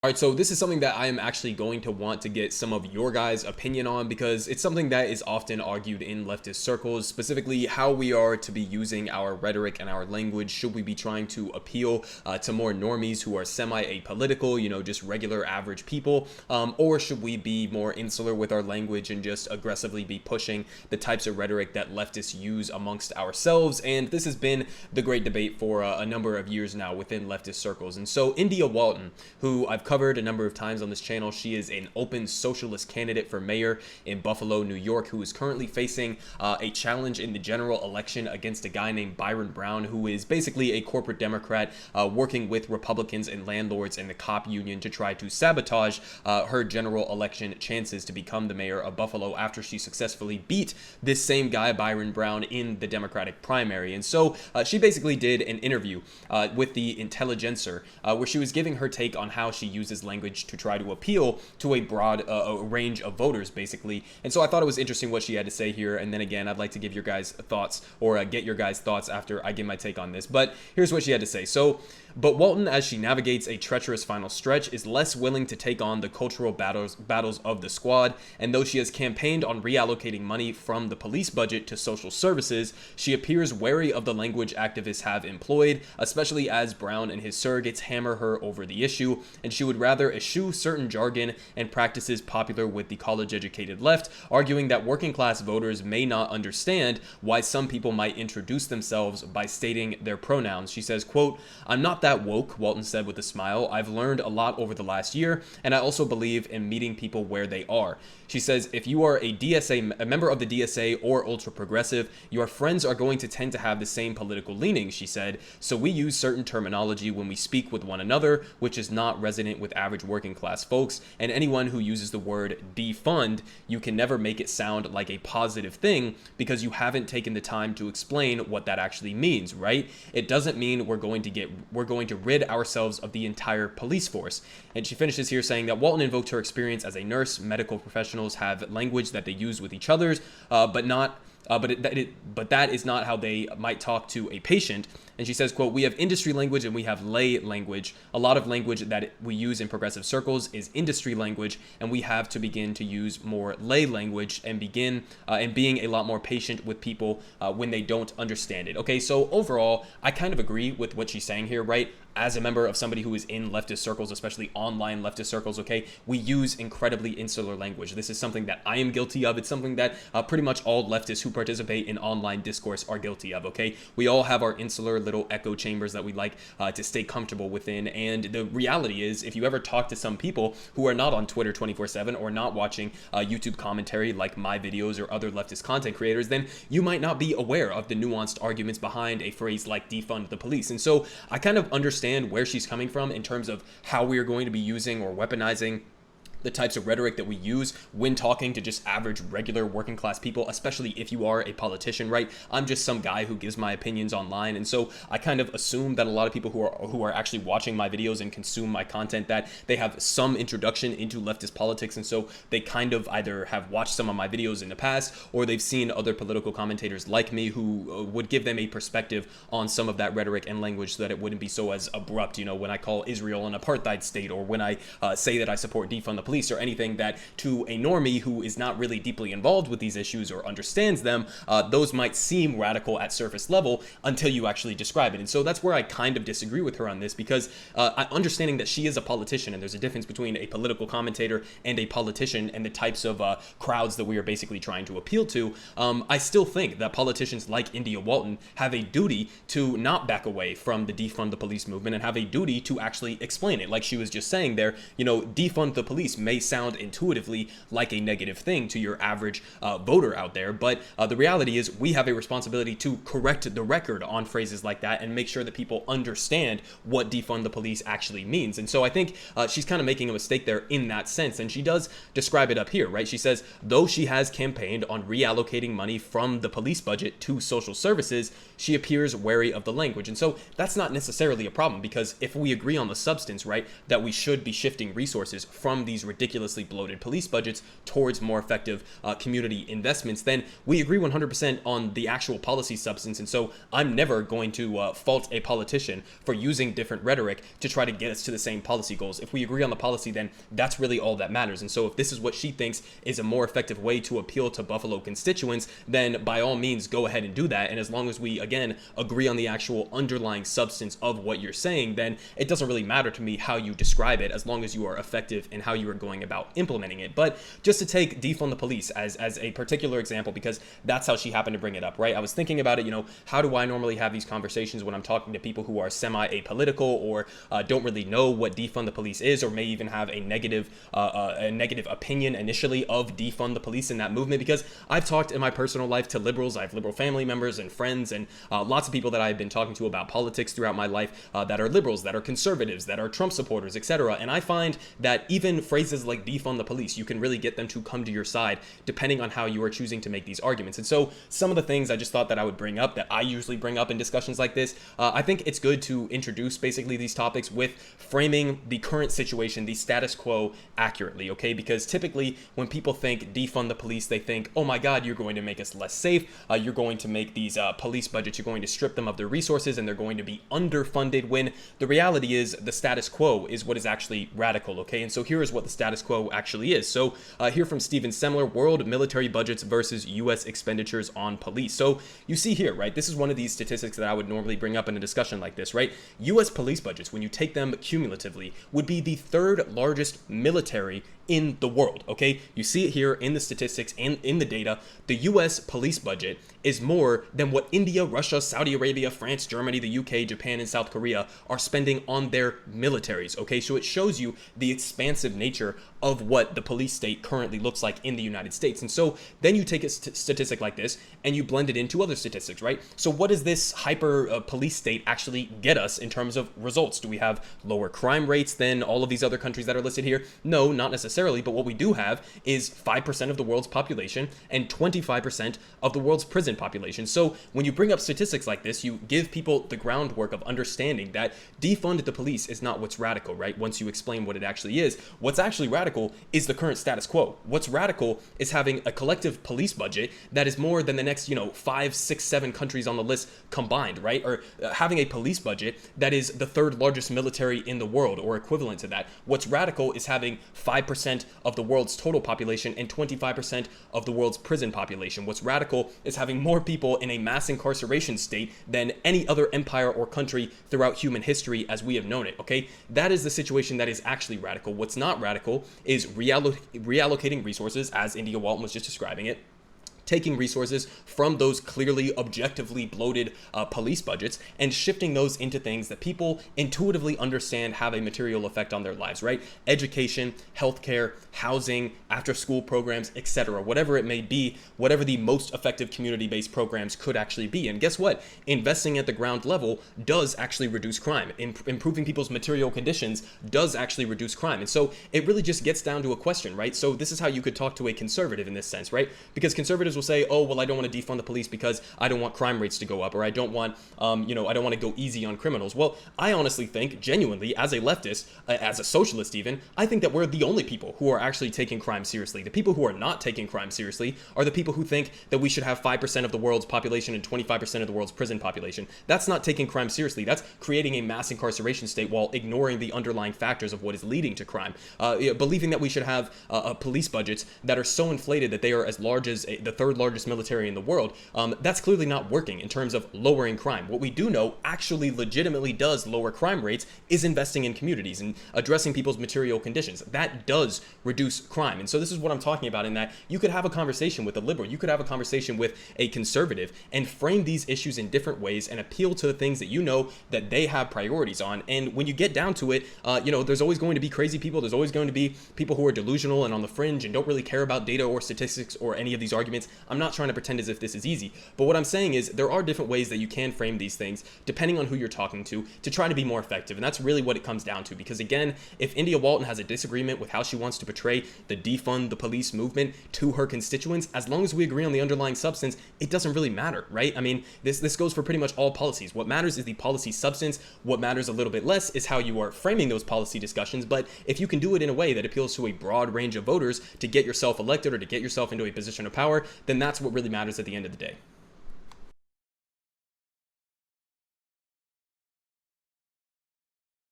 All right, so this is something that I am actually going to want to get some of your guys' opinion on because it's something that is often argued in leftist circles, specifically how we are to be using our rhetoric and our language. Should we be trying to appeal to more normies who are semi-apolitical, just regular average people, or should we be more insular with our language and just aggressively be pushing the types of rhetoric that leftists use amongst ourselves? And this has been the great debate for a number of years now within leftist circles. And so India Walton, who I've covered a number of times on this channel, she is an open socialist candidate for mayor in Buffalo, New York, who is currently facing a challenge in the general election against a guy named Byron Brown, who is basically a corporate Democrat working with Republicans and landlords and the cop union to try to sabotage her general election chances to become the mayor of Buffalo after she successfully beat this same guy, Byron Brown, in the Democratic primary. And so she basically did an interview with the Intelligencer where she was giving her take on how she uses language to try to appeal to a broad range of voters, basically. And so I thought it was interesting what she had to say here. And then again, I'd like to give your guys thoughts or get your guys' thoughts after I give my take on this. But here's what she had to say. But Walton, as she navigates a treacherous final stretch, is less willing to take on the cultural battles of the squad. And though she has campaigned on reallocating money from the police budget to social services, she appears wary of the language activists have employed, especially as Brown and his surrogates hammer her over the issue. And she would rather eschew certain jargon and practices popular with the college-educated left, arguing that working-class voters may not understand why some people might introduce themselves by stating their pronouns. She says, quote, "I'm not that woke," Walton said with a smile. "I've learned a lot over the last year, and I also believe in meeting people where they are." She says, if you are a member of the DSA or ultra-progressive, your friends are going to tend to have the same political leanings, she said. So we use certain terminology when we speak with one another, which is not resonant with average working class folks. And anyone who uses the word defund, you can never make it sound like a positive thing because you haven't taken the time to explain what that actually means, right? It doesn't mean we're going to rid ourselves of the entire police force. And she finishes here saying that Walton invoked her experience as a nurse. Medical professionals have language that they use with each other's, but that is not how they might talk to a patient. And she says, quote, "We have industry language and we have lay language. A lot of language that we use in progressive circles is industry language, and we have to begin to use more lay language and begin and being a lot more patient with people when they don't understand it." Okay, so overall, I kind of agree with what she's saying here, right? As a member of somebody who is in leftist circles, especially online leftist circles, okay, we use incredibly insular language. This is something that I am guilty of. It's something that pretty much all leftists who participate in online discourse are guilty of, okay? We all have our insular little echo chambers that we like to stay comfortable within. And the reality is, if you ever talk to some people who are not on Twitter 24/7 or not watching YouTube commentary like my videos or other leftist content creators, then you might not be aware of the nuanced arguments behind a phrase like defund the police. And so I kind of understand where she's coming from in terms of how we are going to be using or weaponizing the types of rhetoric that we use when talking to just average, regular working class people, especially if you are a politician, right? I'm just some guy who gives my opinions online. And so I kind of assume that a lot of people who are actually watching my videos and consume my content, that they have some introduction into leftist politics. And so they kind of either have watched some of my videos in the past, or they've seen other political commentators like me who would give them a perspective on some of that rhetoric and language so that it wouldn't be so as abrupt, when I call Israel an apartheid state, or when I say that I support defund the police, or anything that to a normie who is not really deeply involved with these issues or understands them, those might seem radical at surface level until you actually describe it. And so that's where I kind of disagree with her on this, because understanding that she is a politician and there's a difference between a political commentator and a politician and the types of crowds that we are basically trying to appeal to, I still think that politicians like India Walton have a duty to not back away from the defund the police movement and have a duty to actually explain it. Like she was just saying there, defund the police may sound intuitively like a negative thing to your average voter out there, but the reality is we have a responsibility to correct the record on phrases like that and make sure that people understand what defund the police actually means. And so I think she's kind of making a mistake there in that sense, and she does describe it up here, right? She says, though she has campaigned on reallocating money from the police budget to social services, she appears wary of the language. And so that's not necessarily a problem, because if we agree on the substance, right, that we should be shifting resources from these ridiculously bloated police budgets towards more effective community investments, then we agree 100% on the actual policy substance. And so I'm never going to fault a politician for using different rhetoric to try to get us to the same policy goals. If we agree on the policy, then that's really all that matters. And so if this is what she thinks is a more effective way to appeal to Buffalo constituents, then by all means go ahead and do that. And as long as we, again, agree on the actual underlying substance of what you're saying, then it doesn't really matter to me how you describe it, as long as you are effective in how you are going about implementing it. But just to take defund the police as a particular example, because that's how she happened to bring it up, right? I was thinking about it, how do I normally have these conversations when I'm talking to people who are semi-apolitical or don't really know what defund the police is, or may even have a negative opinion initially of defund the police in that movement? Because I've talked in my personal life to liberals. I have liberal family members and friends and lots of people that I've been talking to about politics throughout my life that are liberals, that are conservatives, that are Trump supporters, etc. And I find that even phrases like defund the police, you can really get them to come to your side depending on how you are choosing to make these arguments. And so some of the things I just thought that I would bring up, that I usually bring up in discussions like this, I think it's good to introduce basically these topics with framing the current situation, the status quo, accurately, okay? Because typically when people think defund the police, they think, oh my God, you're going to make us less safe. You're going to make these police budgets, you're going to strip them of their resources, and they're going to be underfunded, when the reality is the status quo is what is actually radical, okay? And so here is what the status quo actually is. So here from Stephen Semler, World Military Budgets versus U.S. Expenditures on Police. So you see here, right, this is one of these statistics that I would normally bring up in a discussion like this, right? U.S. police budgets, when you take them cumulatively, would be the third largest military in the world, okay? You see it here in the statistics and in the data. The US police budget is more than what India, Russia, Saudi Arabia, France, Germany, the UK, Japan, and South Korea are spending on their militaries, okay? So it shows you the expansive nature of what the police state currently looks like in the United States. And so then you take a statistic like this and you blend it into other statistics, right? So what does this hyper police state actually get us in terms of results? Do we have lower crime rates than all of these other countries that are listed here? No, not necessarily, but what we do have is 5% of the world's population and 25% of the world's prison population. So when you bring up statistics like this, you give people the groundwork of understanding that defund the police is not what's radical, right? Once you explain what it actually is, what's actually radical is the current status quo. What's radical is having a collective police budget that is more than the next, 5, 6, 7 countries on the list combined, right? Or having a police budget that is the third largest military in the world or equivalent to that. What's radical is having 5% of the world's total population and 25% of the world's prison population. What's radical is having more people in a mass incarceration state than any other empire or country throughout human history as we have known it, okay? That is the situation that is actually radical. What's not radical is reallocating resources, as India Walton was just describing it, taking resources from those clearly objectively bloated police budgets and shifting those into things that people intuitively understand have a material effect on their lives, right? Education, healthcare, housing, after school programs, etc. Whatever it may be, whatever the most effective community-based programs could actually be. And guess what? Investing at the ground level does actually reduce crime. Improving people's material conditions does actually reduce crime. And so it really just gets down to a question, right? So this is how you could talk to a conservative in this sense, right? Because conservatives will say, oh, well, I don't want to defund the police because I don't want crime rates to go up, or I don't want, I don't want to go easy on criminals. Well, I honestly think, genuinely, as a leftist, as a socialist even, I think that we're the only people who are actually taking crime seriously. The people who are not taking crime seriously are the people who think that we should have 5% of the world's population and 25% of the world's prison population. That's not taking crime seriously. That's creating a mass incarceration state while ignoring the underlying factors of what is leading to crime. Believing that we should have police budgets that are so inflated that they are as large as the third largest military in the world, that's clearly not working in terms of lowering crime. What we do know actually legitimately does lower crime rates is investing in communities and addressing people's material conditions. That does reduce crime. And so this is what I'm talking about, in that you could have a conversation with a liberal, you could have a conversation with a conservative and frame these issues in different ways and appeal to the things that you know that they have priorities on. And when you get down to it, there's always going to be crazy people. There's always going to be people who are delusional and on the fringe and don't really care about data or statistics or any of these arguments. I'm not trying to pretend as if this is easy, but what I'm saying is there are different ways that you can frame these things depending on who you're talking to try to be more effective. And that's really what it comes down to, because again, if India Walton has a disagreement with how she wants to portray the defund the police movement to her constituents, as long as we agree on the underlying substance, it doesn't really matter, right? I mean, this goes for pretty much all policies. What matters is the policy substance. What matters a little bit less is how you are framing those policy discussions. But if you can do it in a way that appeals to a broad range of voters to get yourself elected or to get yourself into a position of power, then that's what really matters at the end of the day.